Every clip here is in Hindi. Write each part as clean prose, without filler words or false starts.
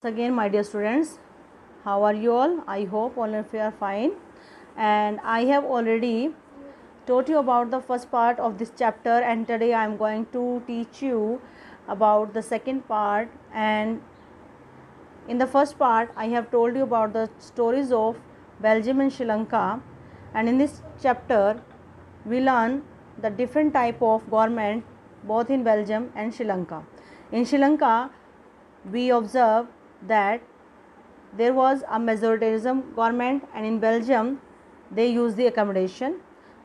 Again, my dear students, how are you all? I hope all of you are fine, and I have already taught you about the first part of this chapter, and today I am going to teach you about the second part. And in the first part I have told you about the stories of Belgium and Sri Lanka, and in this chapter we learn the different type of government both in Belgium and Sri Lanka. In Sri Lanka we observe that there was a majoritarianism government, and in Belgium they use the accommodation.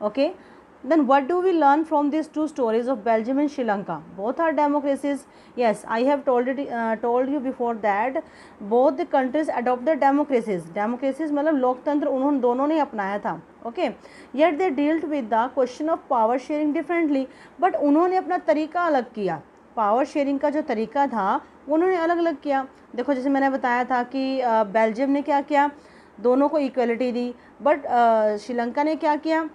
Okay, then what do we learn from these two stories of Belgium and Sri Lanka? Both are democracies. Yes, I have told you before that both the countries adopted democracies मतलब लोकतंत्र उन्होंने दोनों ने अपनाया था. Okay, yet they dealt with the question of power sharing differently, but उन्होंने अपना तरीका अलग किया. पावर शेयरिंग का जो तरीका था उन्होंने अलग अलग किया. देखो, जैसे मैंने बताया था कि बेल्जियम ने क्या किया, दोनों को इक्वलिटी दी, बट श्रीलंका ने क्या किया,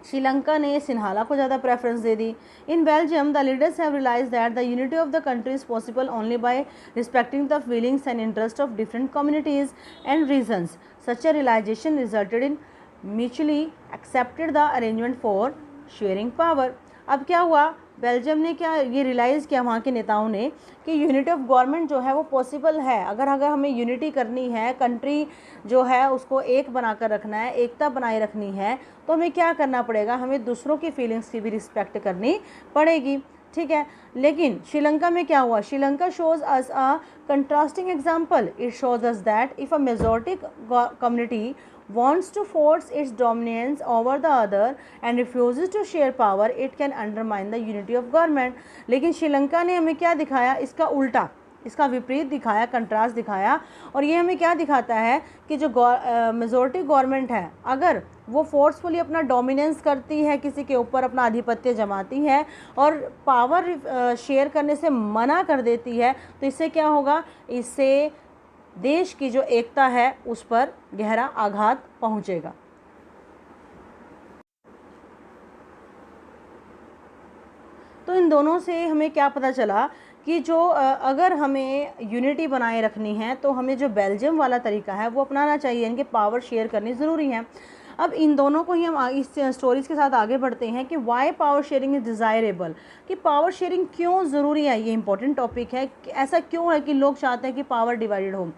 श्रीलंका ने सिन्हाला को ज़्यादा प्रेफरेंस दे दी. In Belgium the leaders have realize that the unity of the country is possible only by respecting the feelings and interest of different communities and regions. Such a realization resulted in mutually accepted the arrangement for sharing power. अब क्या हुआ, बेल्जियम ने क्या ये रियलाइज़ किया वहाँ के नेताओं ने कि यूनिटी ऑफ गवर्नमेंट जो है वो पॉसिबल है. अगर हमें यूनिटी करनी है, कंट्री जो है उसको एक बनाकर रखना है, एकता बनाए रखनी है, तो हमें क्या करना पड़ेगा, हमें दूसरों की फीलिंग्स की भी रिस्पेक्ट करनी पड़ेगी. ठीक है, लेकिन श्रीलंका में क्या हुआ, Sri Lanka shows us a contrasting example. It shows us that if a majority community wants to force its dominance over the other and refuses to share power, it can undermine the unity of government. लेकिन श्रीलंका ने हमें क्या दिखाया, इसका उल्टा, इसका विपरीत दिखाया, कंट्रास्ट दिखाया. और ये हमें क्या दिखाता है कि जो मेजॉरिटी गवर्नमेंट है, अगर वो फोर्सफुली अपना डोमिनेंस करती है, किसी के ऊपर अपना आधिपत्य जमाती है और पावर शेयर करने से मना कर देती है, तो इससे क्या होगा, इससे देश की जो एकता है उस पर गहरा आघात पहुंचेगा. तो इन दोनों से हमें क्या पता चला कि जो अगर हमें यूनिटी बनाए रखनी है तो हमें जो बेल्जियम वाला तरीका है वो अपनाना चाहिए, इनके पावर शेयर करनी ज़रूरी है. अब इन दोनों को ही हम इस स्टोरीज़ के साथ आगे बढ़ते हैं कि why power sharing is desirable, कि पावर शेयरिंग क्यों ज़रूरी है. ये इंपॉर्टेंट टॉपिक है. ऐसा क्यों है कि लोग चाहते हैं कि पावर डिवाइडेड हो.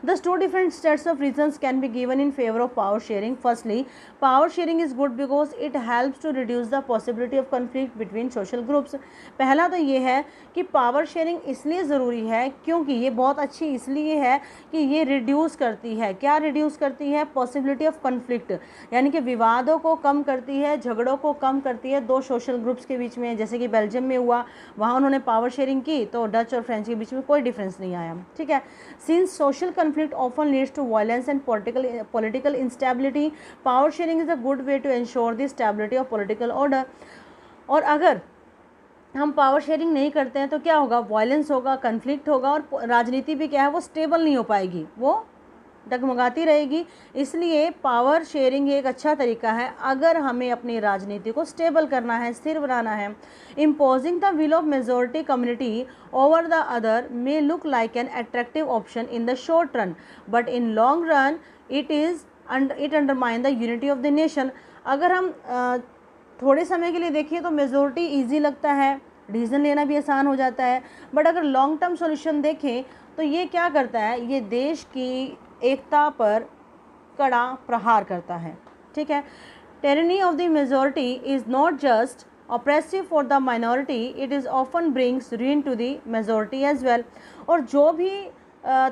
Thus, two different sets of reasons can be given in favor of power sharing. Firstly, power sharing is good because it helps to reduce the possibility of conflict between social groups. पहला तो ये है कि पावर शेयरिंग इसलिए ज़रूरी है क्योंकि ये बहुत अच्छी इसलिए है कि ये रिड्यूस करती है. क्या रिड्यूस करती है, पॉसिबिलिटी ऑफ कन्फ्लिक्ट, यानी कि विवादों को कम करती है, झगड़ों को कम करती है दो सोशल ग्रुप्स के बीच में. जैसे कि बेल्जियम में हुआ, वहाँ उन्होंने पावर शेयरिंग की तो डच और फ्रेंच के बीच में कोई डिफरेंस नहीं आया. ठीक है, since social conflict often leads to violence and political instability, power sharing is a good way to ensure the stability of political order. और अगर हम पावर शेयरिंग नहीं करते हैं तो क्या होगा, वायलेंस होगा, कन्फ्लिक्ट होगा, और राजनीति भी क्या है वो स्टेबल नहीं हो पाएगी, वो डगमगाती रहेगी. इसलिए पावर शेयरिंग एक अच्छा तरीका है अगर हमें अपनी राजनीति को स्टेबल करना है, स्थिर बनाना है. Imposing the will of majority community over the other may look like an attractive option in the short run, but in long run it undermine the unity of the nation. अगर हम थोड़े समय के लिए देखिए तो मेजॉरिटी ईजी लगता है, डिसीजन लेना भी आसान हो जाता है, बट अगर लॉन्ग टर्म सॉल्यूशन देखें तो ये क्या करता है, ये देश की एकता पर कड़ा प्रहार करता है. ठीक है, tyranny of the majority is not just oppressive for the minority, it is often brings ruin to the majority as well. और जो भी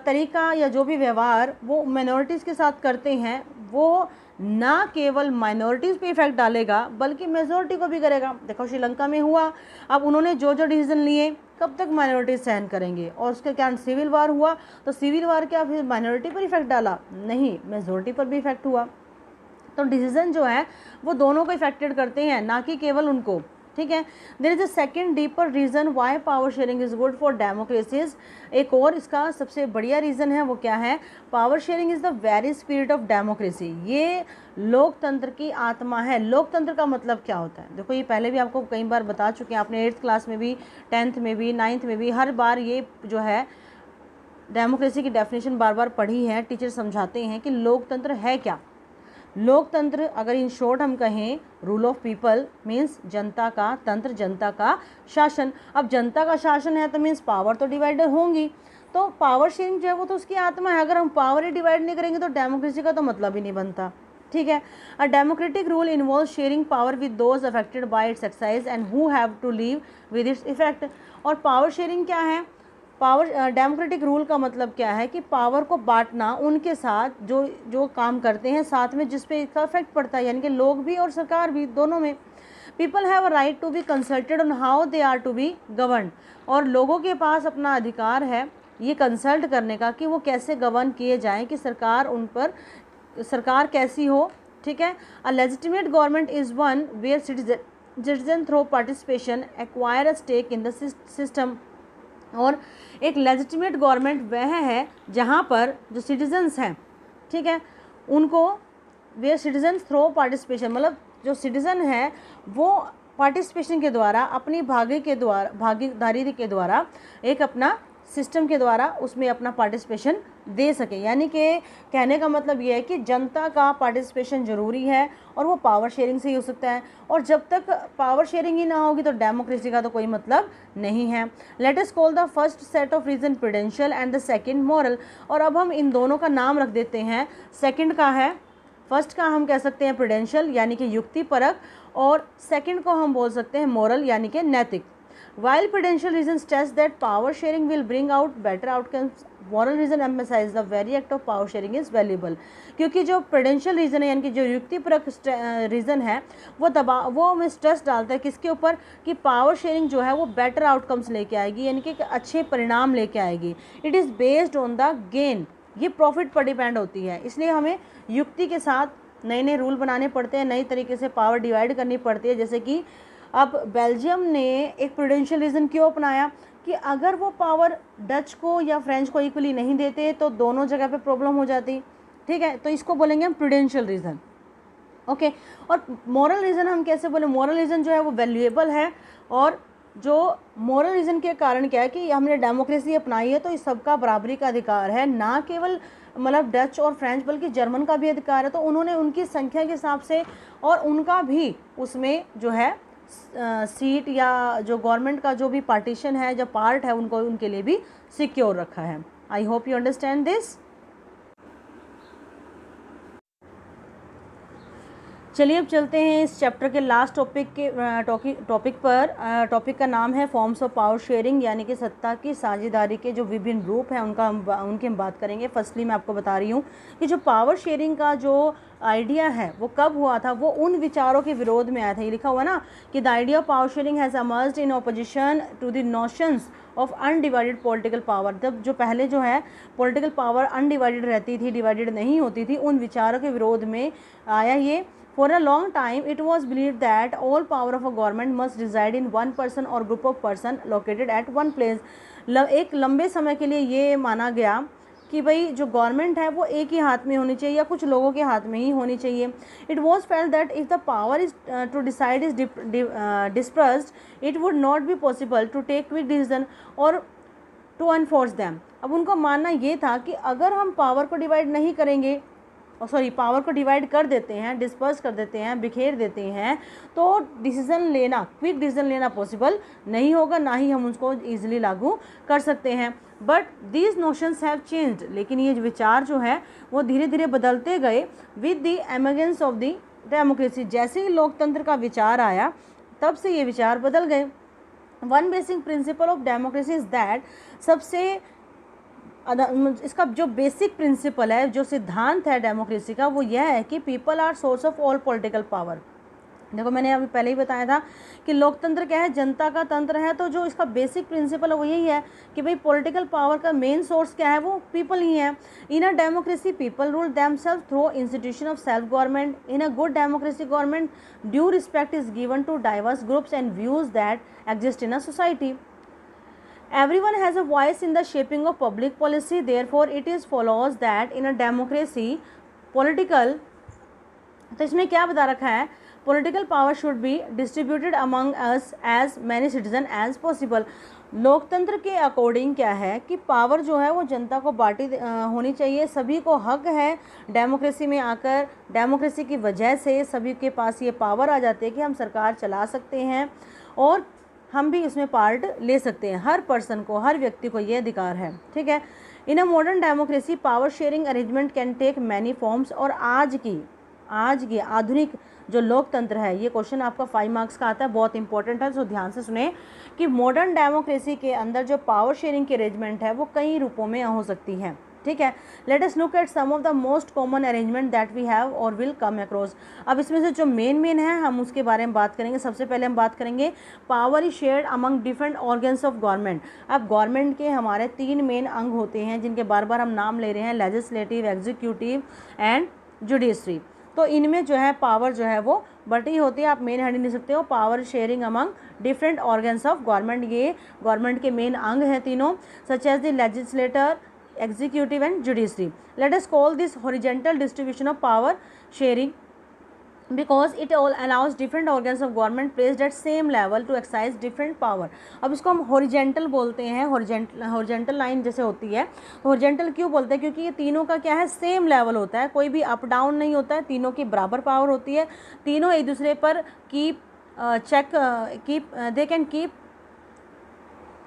तरीका या जो भी व्यवहार वो माइनॉरिटीज़ के साथ करते हैं वो ना केवल माइनॉरिटीज़ पे इफेक्ट डालेगा बल्कि मेजॉरिटी को भी करेगा. देखो श्रीलंका में हुआ, अब उन्होंने जो डिसीजन लिए कब तक माइनॉरिटी सहन करेंगे, और उसके कारण सिविल वार हुआ, तो सिविल वार क्या फिर माइनॉरिटी पर इफेक्ट डाला, नहीं, मेजॉरिटी पर भी इफेक्ट हुआ. तो डिसीजन जो है वो दोनों को इफेक्टेड करते हैं, ना कि केवल उनको. ठीक है, there is a second deeper reason why power sharing is good for democracies. एक और इसका सबसे बढ़िया रीज़न है वो क्या है, power sharing is the very spirit of democracy. ये लोकतंत्र की आत्मा है. लोकतंत्र का मतलब क्या होता है, देखो ये पहले भी आपको कई बार बता चुके हैं, आपने 8th क्लास में भी, 10th में भी, 9th में भी, हर बार ये जो है डेमोक्रेसी की डेफिनेशन बार बार पढ़ी है, टीचर समझाते हैं कि लोकतंत्र है क्या। लोकतंत्र अगर इन शॉर्ट हम कहें, रूल ऑफ पीपल मीन्स जनता का तंत्र, जनता का शासन। अब जनता का शासन है तो मीन्स पावर तो डिवाइडेड होंगी, तो पावर शेयरिंग जो है वो तो उसकी आत्मा है। अगर हम पावर ही डिवाइड नहीं करेंगे तो डेमोक्रेसी का तो मतलब ही नहीं बनता, ठीक है। A democratic rule involve sharing power with those affected by its exercise and who have to live with its effect. और पावर शेयरिंग क्या है, पावर डेमोक्रेटिक रूल का मतलब क्या है कि पावर को बांटना उनके साथ जो जो काम करते हैं साथ में जिस पे इसका इफेक्ट पड़ता है, यानी कि लोग भी और सरकार भी, दोनों में। People have a right to be consulted on how they are to be govern. और लोगों के पास अपना अधिकार है ये कंसल्ट करने का कि वो कैसे गवर्न किए जाएं, कि सरकार उन पर, सरकार कैसी हो, ठीक है। A legitimate government is one where citizen through participation acquire a stake in the system. और एक लेजिटिमेट गवर्नमेंट वह है जहाँ पर जो सिटीजन्स हैं, ठीक है, उनको वेयर सिटीजन्स थ्रो पार्टिसिपेशन, मतलब जो सिटीज़न है वो पार्टिसिपेशन के द्वारा, अपनी भागीदारी के द्वारा, एक अपना सिस्टम के द्वारा उसमें अपना पार्टिसिपेशन दे सके। यानी कि कहने का मतलब ये है कि जनता का पार्टिसिपेशन ज़रूरी है और वो पावर शेयरिंग से ही हो सकता है। और जब तक पावर शेयरिंग ही ना होगी तो डेमोक्रेसी का तो कोई मतलब नहीं है। Let us call the first set of reason prudential and the second moral. और अब हम इन दोनों का नाम रख देते हैं। सेकंड का है, फर्स्ट का हम कह सकते हैं प्रूडेंशियल यानी कि युक्तिपरक, और सेकंड को हम बोल सकते हैं मॉरल यानी कि नैतिक। While prudential reason stress that power sharing will bring out better outcomes, moral reason emphasize the very act of power sharing is valuable। क्योंकि जो prudential reason है यानी कि जो युक्तिपरक रीज़न है वो हमें स्ट्रेस डालता है किसके ऊपर, कि पावर शेयरिंग जो है वो बेटर आउटकम्स लेके आएगी, यानी कि अच्छे परिणाम लेके आएगी। It is based on the gain, ये प्रॉफिट पर डिपेंड होती है। इसलिए हमें युक्ति के साथ नए नए रूल बनाने पड़ते हैं, नई तरीके से पावर डिवाइड करनी पड़ती है। जैसे कि अब बेल्जियम ने एक प्रूडेंशियल रीज़न क्यों अपनाया कि अगर वो पावर डच को या फ्रेंच को इक्वली नहीं देते तो दोनों जगह पे प्रॉब्लम हो जाती, ठीक है। तो इसको बोलेंगे हम प्रूडेंशियल रीज़न, ओके। और मॉरल रीज़न हम कैसे बोले, मॉरल रीज़न जो है वो वैल्यूएबल है। और जो मॉरल रीज़न के कारण क्या है कि हमने डेमोक्रेसी अपनाई है तो इस सबका बराबरी का अधिकार है, ना केवल मतलब डच और फ्रेंच बल्कि जर्मन का भी अधिकार है। तो उन्होंने उनकी संख्या के हिसाब से और उनका भी उसमें जो है सीट या जो गवर्नमेंट का जो भी पार्टीशन है, जो पार्ट है, उनको उनके लिए भी सिक्योर रखा है। I hope you understand this. चलिए अब चलते हैं इस चैप्टर के लास्ट टॉपिक पर। टॉपिक का नाम है फॉर्म्स ऑफ पावर शेयरिंग, यानी कि सत्ता की साझेदारी के जो विभिन्न रूप हैं उनकी हम बात करेंगे। फर्स्टली मैं आपको बता रही हूँ कि जो पावर शेयरिंग का जो आइडिया है वो कब हुआ था, वो उन विचारों के विरोध में आया था। ये लिखा हुआ ना कि the idea of power sharing has emerged in opposition to the notions of undivided political power. जब जो पहले जो है पॉलिटिकल पावर अनडिवाइडेड रहती थी, डिवाइडेड नहीं होती थी, उन विचारों के विरोध में आया ये। For a long time, it was believed that all power of a government must reside in one person or group of person located at one place। एक लंबे समय के लिए ये माना गया कि भाई जो गवर्नमेंट है वो एक ही हाथ में होनी चाहिए या कुछ लोगों के हाथ में ही होनी चाहिए। It was felt that if the power is to decide is dispersed, it would not be possible to take quick decision or to enforce them। अब उनका मानना ये था कि अगर हम पावर को डिवाइड नहीं करेंगे, पावर को डिवाइड कर देते हैं, डिस्पर्स कर देते हैं, बिखेर देते हैं, तो डिसीजन लेना, क्विक डिसीजन लेना पॉसिबल नहीं होगा, ना ही हम उसको ईजिली लागू कर सकते हैं। But these notions have changed, लेकिन ये विचार जो है वो धीरे धीरे बदलते गए with the emergence of the democracy. जैसे ही लोकतंत्र का विचार आया तब से ये विचार बदल गए। One basic principle of democracy is that, सबसे इसका जो बेसिक प्रिंसिपल है, जो सिद्धांत है डेमोक्रेसी का, वो यह है कि people are source of all political power. देखो मैंने अभी पहले ही बताया था कि लोकतंत्र क्या है, जनता का तंत्र है। तो जो इसका बेसिक प्रिंसिपल है वो यही है कि भाई पॉलिटिकल पावर का मेन सोर्स क्या है, वो पीपल ही है। In a democracy people rule themselves through institution of self government. In a good democracy government due respect is given to diverse groups and views that exist in a society. Everyone has a voice in the shaping of public policy, therefore it is follows that in a democracy political, तो इसमें क्या बता रखा है, political power should be distributed among us as many citizens as possible। लोकतंत्र के अकॉर्डिंग क्या है कि पावर जो है वो जनता को बांटी होनी चाहिए, सभी को हक है डेमोक्रेसी में आकर, डेमोक्रेसी की वजह से सभी के पास ये पावर आ जाती है कि हम सरकार चला सकते हैं और हम भी इसमें पार्ट ले सकते हैं। हर पर्सन को, हर व्यक्ति को ये अधिकार है, ठीक है। In a modern democracy power sharing arrangement can take many forms. और आज की आधुनिक जो लोकतंत्र है, ये क्वेश्चन आपका 5 मार्क्स का आता है, बहुत इंपॉर्टेंट है, तो ध्यान से सुने कि मॉडर्न डेमोक्रेसी के अंदर जो पावर शेयरिंग की अरेंजमेंट है वो कई रूपों में हो सकती है, ठीक है। Let us look at some of the most common arrangement that we have और विल कम अक्रॉस। अब इसमें से जो मेन है हम उसके बारे में बात करेंगे। सबसे पहले हम बात करेंगे power is shared among different organs of government. अब गवर्नमेंट के हमारे 3 मेन अंग होते हैं जिनके बार बार हम नाम ले रहे हैं, लेजिस्लेटिव, एग्जीक्यूटिव एंड जुडिशरी। तो इनमें जो है पावर जो है वो बटी होती है, आप मेन हेड नहीं सकते हो। Power sharing among different organs of government, ये गवर्नमेंट के मेन अंग हैं तीनों, such as the legislator, executive and judiciary. Let us call this horizontal distribution of power sharing because it all allows different organs of government placed at same level to exercise different power. अब इसको हम horizontal बोलते हैं, horizontal line जैसे होती है। horizontal क्यों बोलते हैं? क्योंकि ये तीनों का क्या है, सेम लेवल होता है, कोई भी अप डाउन नहीं होता है, तीनों की बराबर पावर होती है, तीनों एक दूसरे पर they can keep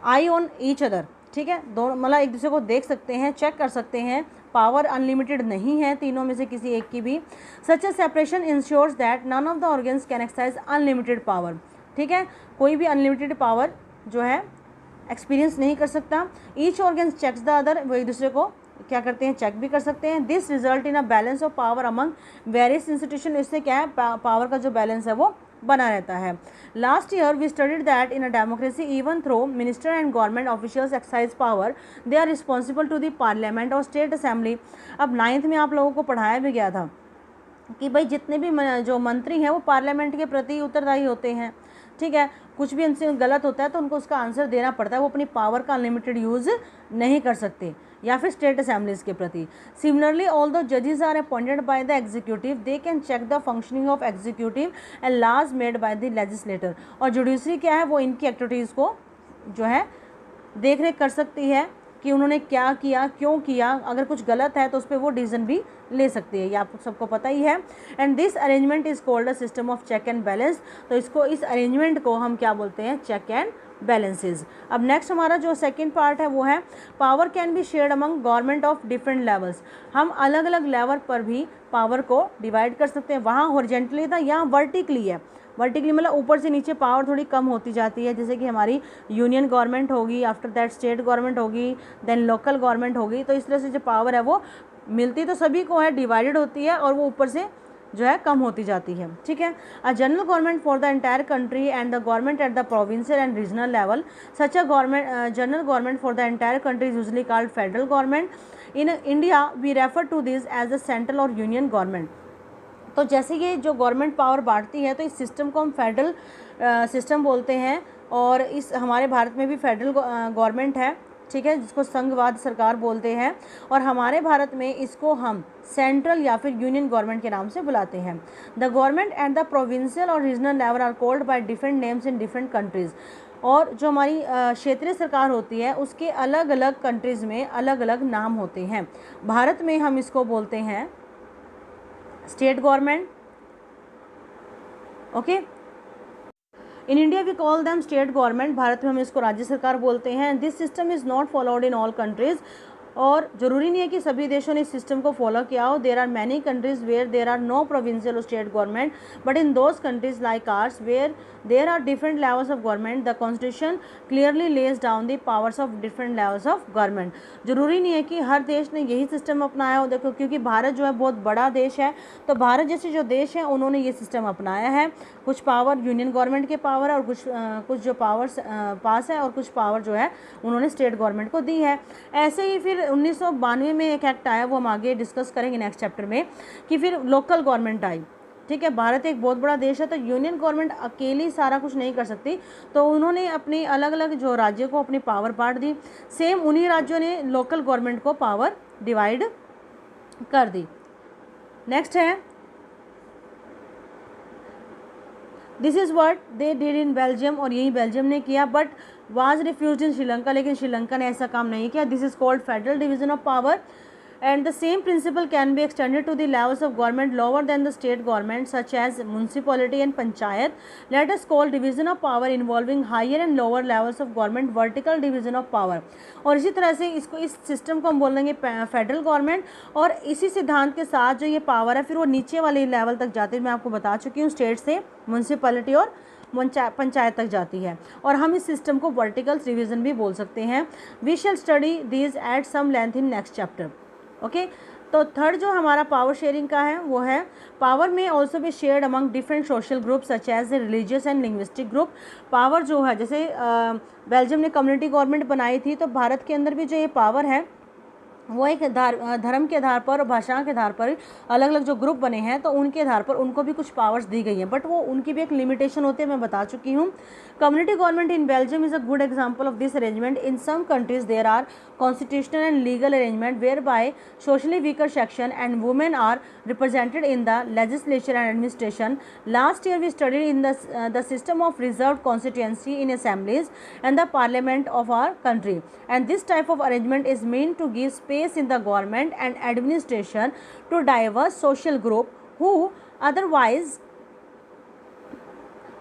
I on each other, ठीक है। दोनों मतलब एक दूसरे को देख सकते हैं, चेक कर सकते हैं, पावर अनलिमिटेड नहीं है तीनों में से किसी एक की भी। Such a separation ensures that none of the organs can exercise unlimited power, ठीक है। कोई भी अनलिमिटेड पावर जो है एक्सपीरियंस नहीं कर सकता। Each organ checks the other, वो एक दूसरे को क्या करते हैं, चेक भी कर सकते हैं। This result in a balance of power among various institution. इससे क्या है, पावर का जो बैलेंस है वो बना रहता है। Last year we studied that in a democracy even though minister and government officials exercise power they are responsible to the parliament और स्टेट असेंबली। अब 9th में आप लोगों को पढ़ाया भी गया था कि भाई जितने भी जो मंत्री हैं वो पार्लियामेंट के प्रति उत्तरदायी होते हैं, ठीक है। कुछ भी उनसे गलत होता है तो उनको उसका आंसर देना पड़ता है, वो अपनी पावर का अनलिमिटेड यूज़ नहीं कर सकते, या फिर स्टेट असेंबलीज के प्रति। सिमिलरली ऑल द जजेस are appointed by the executive, they can check the functioning of executive and laws made by the legislator. और जुडिशरी क्या है, वो इनकी एक्टिविटीज़ को जो है देख रेख कर सकती है कि उन्होंने क्या किया, क्यों किया, अगर कुछ गलत है तो उस पर वो डिसीजन भी ले सकती है, ये आप सबको पता ही है। And this arrangement is called a system of check and balance. तो इसको, इस अरेंजमेंट को हम क्या बोलते हैं, चेक एंड बैलेंसेज। अब नेक्स्ट हमारा जो सेकंड पार्ट है वो है power can be shared among government of different levels. हम अलग अलग लेवल पर भी पावर को डिवाइड कर सकते हैं। वहाँ हॉरिजॉन्टली था, यहाँ वर्टिकली है। वर्टिकली मतलब ऊपर से नीचे पावर थोड़ी कम होती जाती है, जैसे कि हमारी यूनियन गवर्नमेंट होगी, आफ्टर दैट स्टेट गवर्नमेंट होगी, देन लोकल गवर्नमेंट होगी। तो इस तरह से जो पावर है वो मिलती तो सभी को है, डिवाइडेड होती है और वो ऊपर से जो है कम होती जाती है, ठीक है। A general government for the entire country and the government at the provincial and regional level. Such a government general government for the entire country is usually called federal government. In India we refer to this as the central और यूनियन गवर्नमेंट। तो जैसे ये जो गवर्नमेंट पावर बांटती है तो इस सिस्टम को हम फेडरल सिस्टम बोलते हैं, और इस हमारे भारत में भी फेडरल गवर्नमेंट है, ठीक है, जिसको संघवाद सरकार बोलते हैं। और हमारे भारत में इसको हम सेंट्रल या फिर यूनियन गवर्नमेंट के नाम से बुलाते हैं। The government at the provincial और regional level are called by different names in different countries. और जो हमारी क्षेत्रीय सरकार होती है उसके अलग अलग कंट्रीज़ में अलग अलग नाम होते हैं। भारत में हम इसको बोलते हैं state government, okay. In India we call them state government, Bharat में हम इसको राज्य सरकार बोलते हैं। This system is not followed in all countries. और ज़रूरी नहीं है कि सभी देशों ने इस सिस्टम को फॉलो किया हो। There are many countries where there are no provincial और state government, but in those countries like ours where there are different levels of government the constitution clearly lays down the powers of different levels of government. ज़रूरी नहीं है कि हर देश ने यही सिस्टम अपनाया हो। देखो, क्योंकि भारत जो है बहुत बड़ा देश है, तो भारत जैसे जो देश हैं उन्होंने ये सिस्टम अपनाया है। कुछ पावर यूनियन गवर्नमेंट के पावर है और कुछ जो पावर्स पास है और कुछ पावर जो है उन्होंने स्टेट गवर्नमेंट को दी है। ऐसे ही फिर 1992 में एक एक्ट आया, वो हम आगे डिस्कस करेंगे नेक्स्ट चैप्टर में, कि फिर लोकल गवर्नमेंट आई, ठीक है। भारत एक बहुत बड़ा देश है तो यूनियन गवर्नमेंट अकेली सारा कुछ नहीं कर सकती, तो उन्होंने अपनी अलग अलग जो राज्यों को अपनी पावर बांट दी। सेम उन्हीं राज्यों ने लोकल गवर्नमेंट को पावर डिवाइड कर दी। नेक्स्ट है this is what they did in Belgium, और यही बेल्जियम ने किया, but was refuge in Sri Lanka, लेकिन श्रीलंका ने ऐसा काम नहीं किया। This is called federal division of power, and the same principle can be extended to the levels of government lower than the state government, such as municipality and panchayat. Let us call division of power involving higher and lower levels of government vertical division of power. और इसी तरह से इसको, इस सिस्टम को हम बोल देंगे फेडरल गवर्नमेंट, और इसी सिद्धांत के साथ जो ये पावर है फिर वो नीचे वाले लेवल तक जाती है। मैं आपको बता चुकी हूँ, स्टेट से म्यूनसिपैलिटी और पंचायत तक जाती है, और हम इस सिस्टम को वर्टिकल डिवीजन भी बोल सकते हैं। We shall study these at some length in next chapter. Okay, तो थर्ड जो हमारा पावर शेयरिंग का है वो है पावर में ऑल्सो भी shared among different social group such as religious and linguistic group. Power जो है, जैसे बेल्जियम ने कम्युनिटी गवर्नमेंट बनाई थी, तो भारत के अंदर भी जो ये पावर है वो एक धर्म के आधार पर और भाषा के आधार पर अलग अलग जो ग्रुप बने हैं, तो उनके आधार पर उनको भी कुछ पावर्स दी गई हैं, बट वो उनकी भी एक लिमिटेशन होती है, मैं बता चुकी हूँ। Community government in Belgium is a good example of this arrangement. In some countries there are constitutional and legal arrangement where by socially weaker section and women are represented in the legislature and administration. Last year we studied in the system of reserve constituency in assemblies and the parliament of our country, and this type of arrangement is mean to give space in the government and administration to diverse social group who otherwise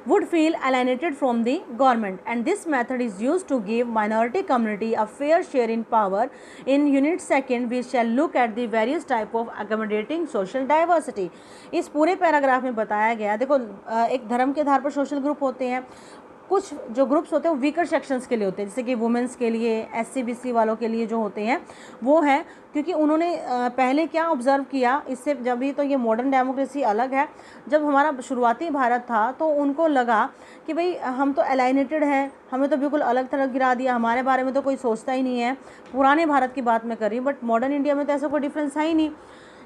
would feel alienated from the government, and this method is used to give minority community a fair share in power. In unit second we shall look at the various type of accommodating social diversity. इस पूरे पैराग्राफ में बताया गया, देखो एक धर्म के आधार पर सोशल ग्रुप होते हैं, कुछ जो ग्रुप्स होते हैं वो वीकर सेक्शंस के लिए होते हैं, जैसे कि वुमेंस के लिए, SC BC वालों के लिए जो होते हैं वो है, क्योंकि उन्होंने पहले क्या ऑब्जर्व किया, इससे जब भी, तो ये मॉडर्न डेमोक्रेसी अलग है, जब हमारा शुरुआती भारत था तो उनको लगा कि भाई हम तो अलाइनेटेड हैं, हमें तो बिल्कुल अलग थलग गिरा दिया, हमारे बारे में तो कोई सोचता ही नहीं है। पुराने भारत की बात मैं कर रही हूँ, बट मॉडर्न इंडिया में तो ऐसा कोई डिफरेंस है ही नहीं।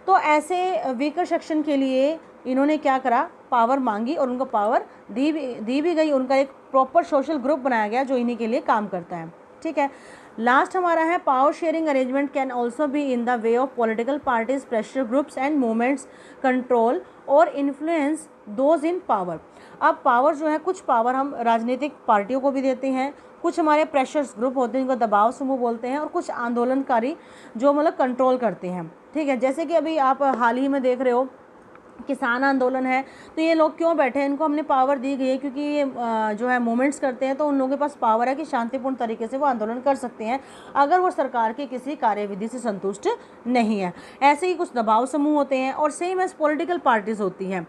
तो ऐसे वीकर सेक्शन के लिए इन्होंने क्या करा, पावर मांगी और उनको पावर दी भी गई, उनका एक प्रॉपर सोशल ग्रुप बनाया गया जो इन्हीं के लिए काम करता है। ठीक है, लास्ट हमारा है power sharing arrangement can also be in the way of political parties, pressure groups and movements control और इन्फ्लुएंस दोज इन पावर। अब पावर जो है, कुछ पावर हम राजनीतिक पार्टियों को भी देते हैं, कुछ हमारे प्रेशर्स ग्रुप होते हैं जिनको दबाव समूह बोलते हैं, और कुछ आंदोलनकारी जो मतलब कंट्रोल करते हैं। ठीक है, जैसे कि अभी आप हाल ही में देख रहे हो किसान आंदोलन है, तो ये लोग क्यों बैठे हैं, इनको हमने पावर दी गई है क्योंकि ये जो है मूवमेंट्स करते हैं, तो उन लोगों के पास पावर है कि शांतिपूर्ण तरीके से वो आंदोलन कर सकते हैं अगर वो सरकार के किसी कार्यविधि से संतुष्ट नहीं है। ऐसे ही कुछ दबाव समूह होते हैं, और सेम एज पॉलिटिकल पार्टीज होती हैं।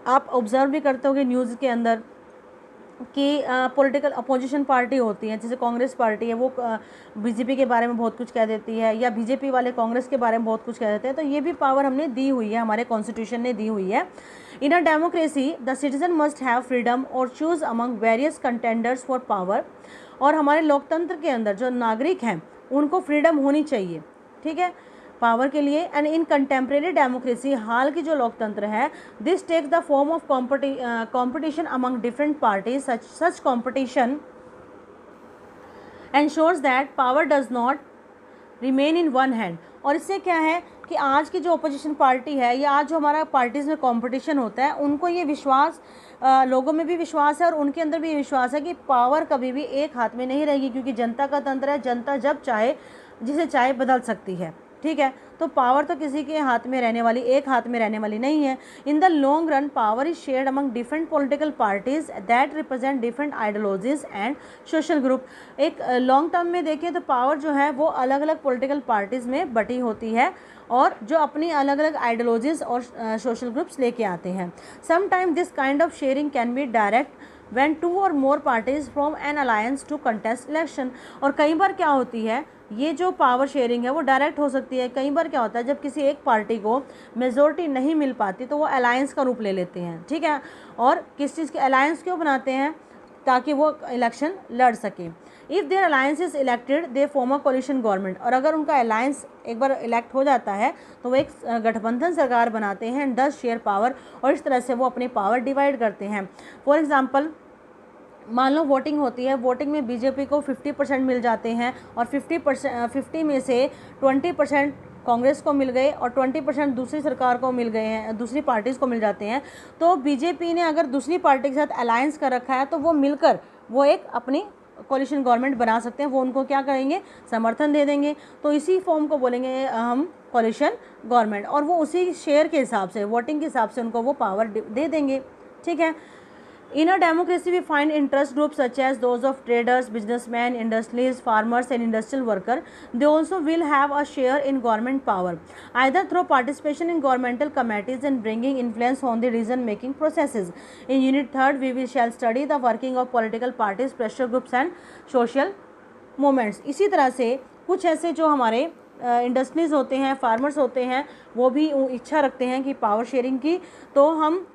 आप ऑब्जर्व भी करते होंगे न्यूज़ के अंदर कि पॉलिटिकल अपोजिशन पार्टी होती है, जैसे कांग्रेस पार्टी है, वो बीजेपी के बारे में बहुत कुछ कह देती है, या बीजेपी वाले कांग्रेस के बारे में बहुत कुछ कह देते हैं। तो ये भी पावर हमने दी हुई है, हमारे कॉन्स्टिट्यूशन ने दी हुई है। In a democracy the citizen must have freedom और choose among various contenders for power. और हमारे लोकतंत्र के अंदर जो नागरिक हैं उनको फ्रीडम होनी चाहिए, ठीक है, पावर के लिए। एंड इन कंटेम्प्रेरी डेमोक्रेसी, हाल की जो लोकतंत्र है, this takes the form of competition among different parties. Such competition ensures that power does not remain in one hand. और इससे क्या है कि आज की जो अपोजिशन पार्टी है, या आज जो हमारा पार्टीज़ में कंपटीशन होता है, उनको ये विश्वास, लोगों में भी विश्वास है और उनके अंदर भी विश्वास है कि पावर कभी भी एक हाथ में नहीं रहेगी, क्योंकि जनता का तंत्र है, जनता जब चाहे जिसे चाहे बदल सकती है। ठीक है, तो पावर तो किसी के हाथ में रहने वाली, एक हाथ में रहने वाली नहीं है। In the long run power is shared among different political parties that represent different ideologies and social group. एक लॉन्ग टर्म में देखें तो पावर जो है वो अलग अलग पॉलिटिकल पार्टीज़ में बटी होती है, और जो अपनी अलग अलग आइडियोलॉजीज और सोशल ग्रुप्स लेके आते हैं। Sometime this kind of sharing can be direct when two or more parties from an alliance to contest election। और कई बार क्या होती है, ये जो पावर शेयरिंग है वो डायरेक्ट हो सकती है। कई बार क्या होता है, जब किसी एक पार्टी को मेजोरिटी नहीं मिल पाती तो वो अलायंस का रूप ले लेते हैं। ठीक है, और किस चीज़ के अलायंस क्यों बनाते हैं, ताकि वो इलेक्शन लड़ सके। If their alliance is elected they form a coalition government. और अगर उनका अलायंस एक बार इलेक्ट हो जाता है तो वो एक गठबंधन सरकार बनाते हैं, 10 शेयर पावर, और इस तरह से वो अपनी पावर डिवाइड करते हैं। फॉर एग्जांपल, मान लो वोटिंग होती है, वोटिंग में बीजेपी को 50% मिल जाते हैं, और 50 में से 20% कांग्रेस को मिल गए और 20% दूसरी सरकार को मिल गए हैं, दूसरी पार्टीज़ को मिल जाते हैं। तो बीजेपी ने अगर दूसरी पार्टी के साथ अलायंस कर रखा है तो वो मिलकर वो एक अपनी कोलिशन गवर्नमेंट बना सकते हैं, वो उनको क्या करेंगे, समर्थन दे देंगे। तो इसी फॉर्म को बोलेंगे हम कोलिशन गवर्नमेंट, और वो उसी शेयर के हिसाब से, वोटिंग के हिसाब से उनको वो पावर दे देंगे। ठीक है। In a democracy, we find interest groups such as those of traders, businessmen, industrialists, farmers, and industrial workers. They also will have a share in government power, either through participation in governmental committees and bringing influence on the decision-making processes. In Unit 3rd, we shall study the working of political parties, pressure groups, and social movements. इसी तरह से कुछ ऐसे जो हमारे इंडस्ट्रीज होते हैं, फार्मर्स होते हैं, वो भी इच्छा रखते हैं कि पावर शेयरिंग की, तो हम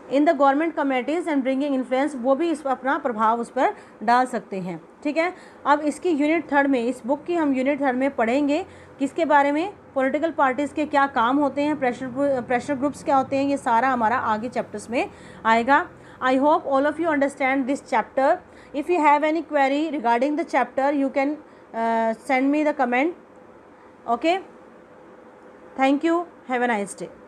in the government committees and bringing influence, वो भी इस अपना प्रभाव उस पर डाल सकते हैं। ठीक है। अब इसकी यूनिट 3rd में, इस बुक की हम यूनिट 3rd में पढ़ेंगे किसके बारे में, पॉलिटिकल पार्टीज़ के क्या काम होते हैं, प्रेशर ग्रुप्स क्या होते हैं, ये सारा हमारा आगे चैप्टर्स में आएगा। I hope all of you understand this chapter. If you have any query regarding the chapter you can send me the comment. Okay, thank you, have a nice day.